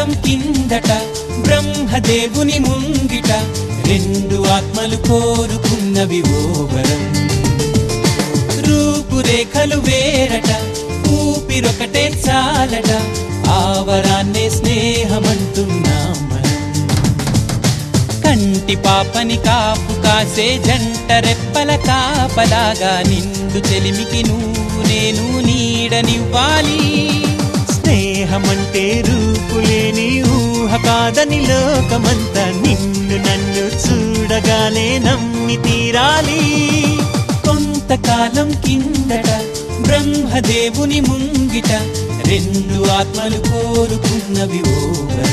కాలం కిందట బ్రహ్మదేవుని ముంగిట రెండు ఆత్మలు కోరుకున్నవి ఓ వరం. రూపురేఖలు వేరట ఊపిరొకటే చాలట ఆ వరాన్నే స్నేహమంటున్నాం మనం. కంటి పాపని కాపు కాసే జంట రెప్పల కాపలాగా నిండు చెలిమికి నువ్వు నేను నీడనివ్వాలి. స్నేహమంటే రూపులేని ఊహ కాదని లోకమంతా నిన్ను నన్ను చూడగానే నమ్మి తీరాలి. కొంతకాలం కిందట బ్రహ్మదేవుని ముంగిట రెండు ఆత్మలు కోరుకున్నవి ఓ వరం.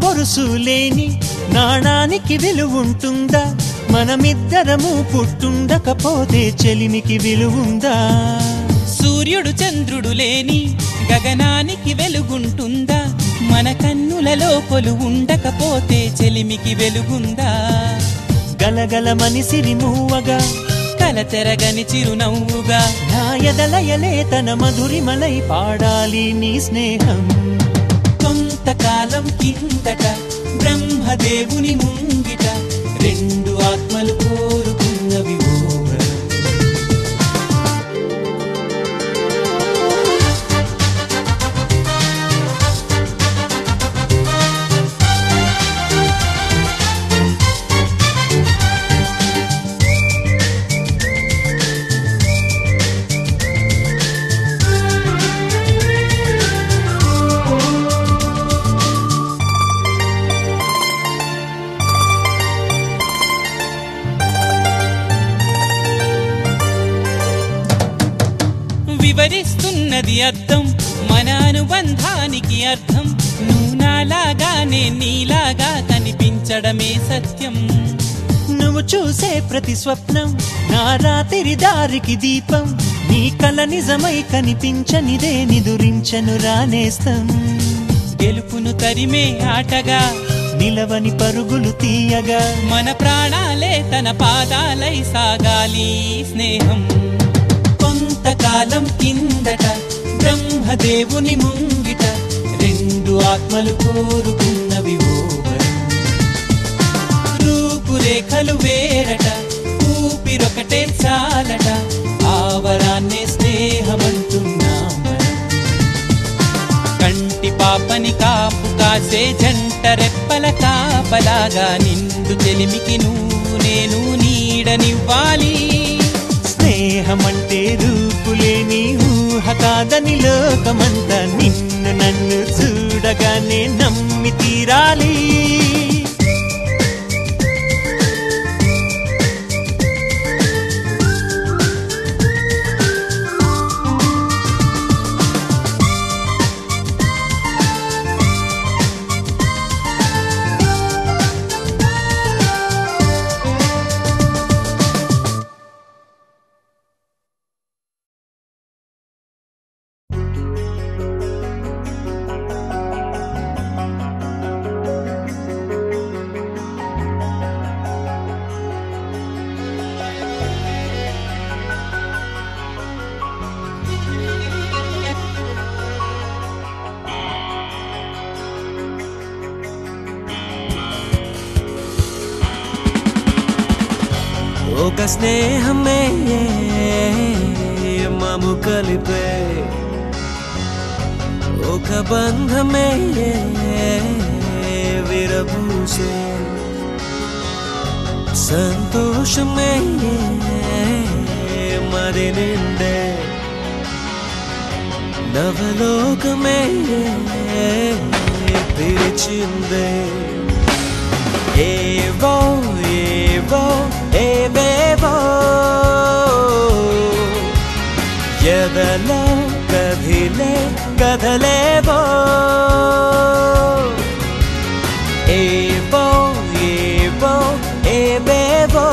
బొరుసులేని నాణానికి విలువుంటుందా? మనమిద్దరము పుట్టుండకపోతే చెలిమికి విలువుందా? సూర్యుడు చంద్రుడు లేని గగనానికి వెలుగుంటుందా? మన కన్నులలో కొలువుండకపోతే చెలిమికి వెలుగుందా? గలగల మనిసిరి మూవగా కలతెరగని చిరునవ్వుగా నా ఎదలయలే తన మధురిమలై పాడాలి నీ స్నేహం. కొంతకాలం కిందట బ్రహ్మదేవుని ముంగిట రెండు ఆత్మలు కోరుకున్నవి ఓ వరం. వివరిస్తున్నది అర్థం మన అనుబంధానికి అర్థం. నువ్వు నాలాగా నేను నీలాగా కనిపించడమే సత్యం. నువ్వు చూసే ప్రతి స్వప్నం నా రాత్రి దారికి దీపం. నీ కల నిజమై కనిపించనిదే నిదురించను రానేస్తం. గెలుపును తరిమే ఆటగా నిలవని పరుగులు తీయగా మన ప్రాణాలే తన పాదాలై సాగాలి స్నేహం. కొంతకాలం కిందట బ్రహ్మదేవుని ముంగిట రెండు ఆత్మలు కోరుకున్నవి ఓ వరం. రూపురేఖలు వేరట ఊపిరొకటే చాలట ఆ వరాన్నే స్నేహమంటున్నాం మనం. కంటి పాపని కాపు కాసే జంట రెప్పల కాపలాగా నిండు చెలిమికి నువ్వు నేను నీడనివ్వాలి. స్నేహమంటే రూపులేని ఊహ కాదని లోకమంతా నిన్ను నన్ను చూడగానే నమ్మి తీరాలి. ఒక స్నేహమే మము కలిపే ఒక బంధమే విరబూసే సంతోషమే మరి నిండే నవలోకమే పిలిచిందే ఏవో ఏవో ఏవేవో ఎదలో కదిలే కదలేవో ఏవో ఏవో ఏవేవో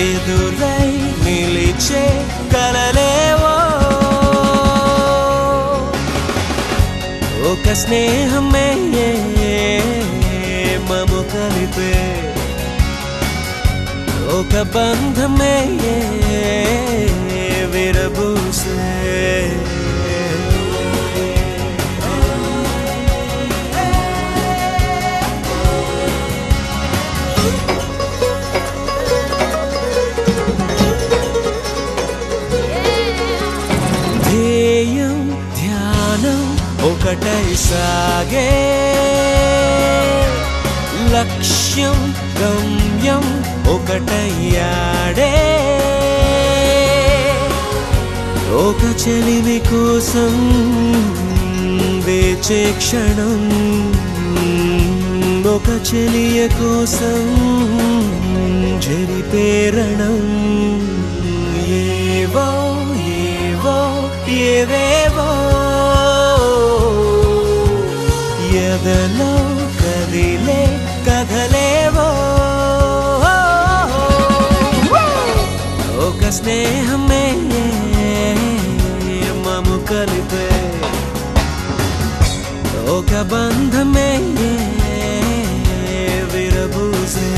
ఎదురై నిలిచే కలలేవో ఒక స్నేహమే మము కలిపే ఒక బంధమే విరబూసే ధ్యేయం ధ్యానం ఒకటై సాగే లక్ష్యం గమ్యం ఒకటయ్యాడే ఒక చెలిమి కోసం వేచే క్షణం ఒక చెలియ కోసం జరిపేరణం ఏవో ఏవో ఏవేవో ఎదలో కదిలే కదలేవో ఒక స్నేహమే మము కలిపే ఒక బంధమే విరబూసే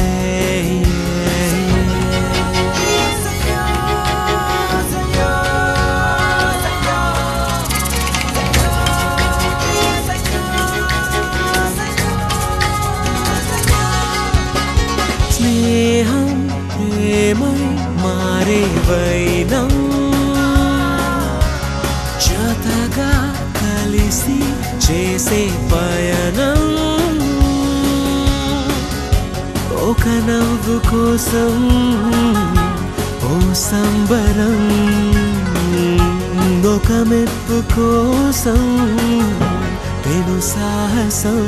స్నేహం ప్రేమై మారే వైనం జతగా కలిసి చేసే పయనం ఒక నవ్వు కోసం ఓ సంబరం ఒక మెప్పు కోసం పెను సాహసం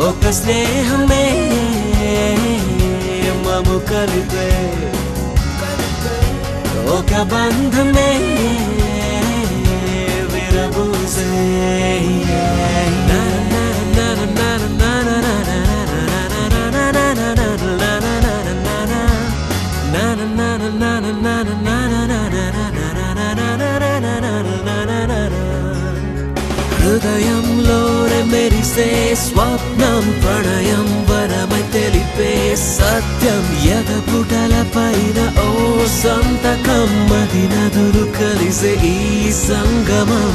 ఒక స్నేహమే మము కలిపే ఒక బంధమే విరబూసే హృదయంలోనే మెరిసే స్వప్నం ప్రణయం వరమై తెలిపే సత్యం ఎదపుటల పైన ఓ సంతకం మది నదులు కలిసే ఈ సంగమం